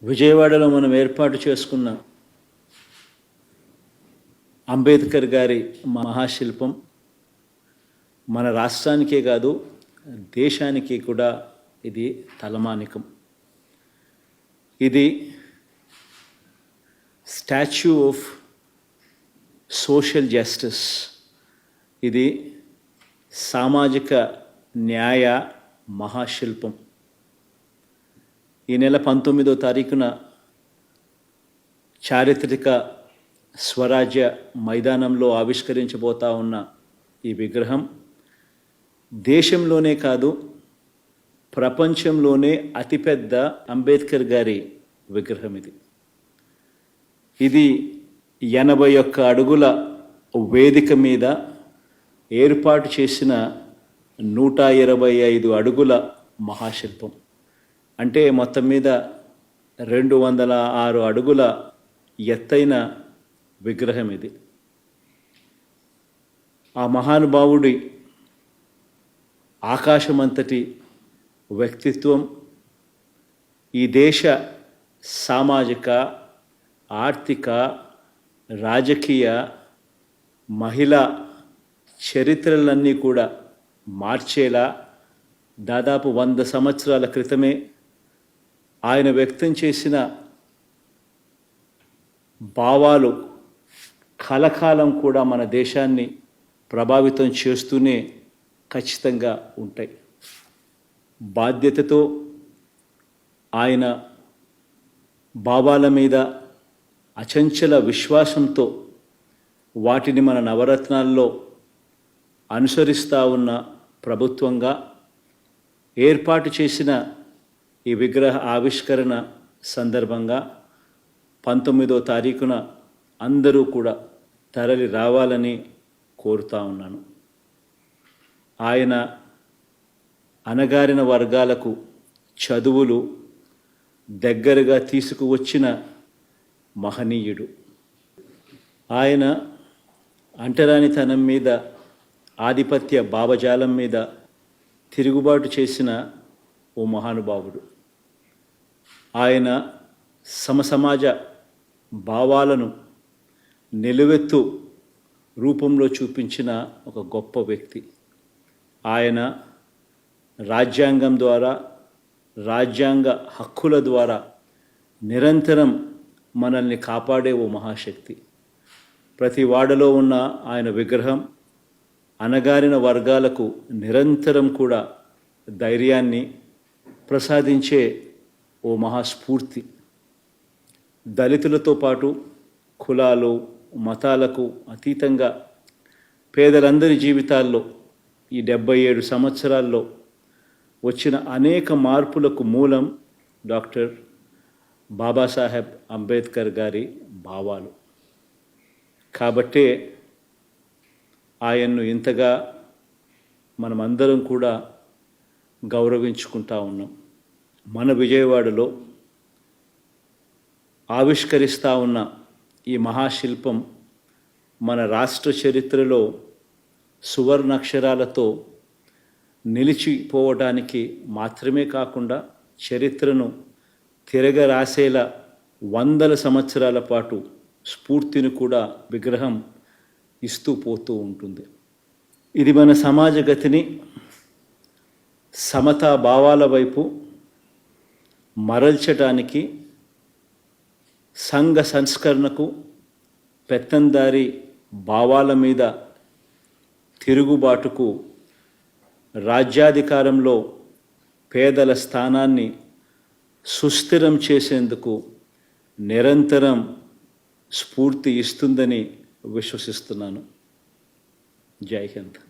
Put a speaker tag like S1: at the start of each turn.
S1: విజయవాడలో మనం ఏర్పాటు చేసుకున్న అంబేద్కర్ గారి మహాశిల్పం మన రాష్ట్రానికే కాదు దేశానికి కూడా ఇది తలమానికం. ఇది స్టాచ్యూ ఆఫ్ సోషల్ జస్టిస్, ఇది సామాజిక న్యాయ మహాశిల్పం. ఈ నెల 19వ తారీఖున చారిత్రక స్వరాజ్య మైదానంలో ఆవిష్కరించబోతా ఉన్న ఈ విగ్రహం దేశంలోనే కాదు ప్రపంచంలోనే అతిపెద్ద అంబేద్కర్ గారి విగ్రహం. ఇది 81 అడుగుల వేదిక మీద ఏర్పాటు చేసిన 125 అడుగుల మహాశిల్పం. అంటే మొత్తం మీద 206 అడుగుల ఎత్తైన విగ్రహం ఇది. ఆ మహానుభావుడి ఆకాశమంతటి వ్యక్తిత్వం ఈ దేశ సామాజిక, ఆర్థిక, రాజకీయ, మహిళా చరిత్రలన్నీ కూడా మార్చేలా దాదాపు 100 సంవత్సరాల క్రితమే ఆయన వ్యక్తం చేసిన భావాలు కలకాలం కూడా మన దేశాన్ని ప్రభావితం చేస్తూనే ఖచ్చితంగా ఉంటాయి. బాధ్యతతో ఆయన భావాల మీద అచంచల విశ్వాసంతో వాటిని మన నవరత్నాల్లో అనుసరిస్తూ ఉన్న ప్రభుత్వంగా ఏర్పాటు చేసిన ఈ విగ్రహ ఆవిష్కరణ సందర్భంగా 19వ తారీఖున అందరూ కూడా తరలి రావాలని కోరుతా ఉన్నాను. ఆయన అణగారిన వర్గాలకు చదువులు దగ్గరగా తీసుకువచ్చిన మహనీయుడు. ఆయన అంటరానితనం మీద, ఆధిపత్య భావజాలం మీద తిరుగుబాటు చేసిన ఓ మహానుభావుడు. ఆయన సమసమాజ భావాలను నిలువెత్తు రూపంలో చూపించిన ఒక గొప్ప వ్యక్తి. ఆయన రాజ్యాంగం ద్వారా, రాజ్యాంగ హక్కుల ద్వారా నిరంతరం మనల్ని కాపాడే ఓ మహాశక్తి. ప్రతి వాడలో ఉన్న ఆయన విగ్రహం అణగారిన వర్గాలకు నిరంతరం కూడా ధైర్యాన్ని ప్రసాదించే ఓ మహాస్ఫూర్తి. దళితులతో పాటు కులాలు, మతాలకు అతీతంగా పేదలందరి జీవితాల్లో ఈ 77 సంవత్సరాల్లో వచ్చిన అనేక మార్పులకు మూలం డాక్టర్ బాబాసాహెబ్ అంబేద్కర్ గారి భావాలు. కాబట్టే ఆయన్ను ఇంతగా మనమందరం కూడా గౌరవించుకుంటా ఉన్నాం. మన విజయవాడలో ఆవిష్కరిస్తూ ఉన్న ఈ మహాశిల్పం మన రాష్ట్ర చరిత్రలో సువర్ణాక్షరాలతో నిలిచిపోవడానికి మాత్రమే కాకుండా చరిత్రను తిరగరాసేలా 100 సంవత్సరాల పాటు స్ఫూర్తిని కూడా విగ్రహం ఇస్తూ పోతూ ఉంటుంది. ఇది మన సమాజ గతిని సమతా భావాల వైపు మరల్చడానికి, సంఘ సంస్కరణకు, పెత్తందారి భావాల మీద తిరుగుబాటుకు, రాజ్యాధికారంలో పేదల స్థానాన్ని సుస్థిరం చేసేందుకు నిరంతరం స్ఫూర్తి ఇస్తుందని విశ్వసిస్తున్నాను. జై హింద్.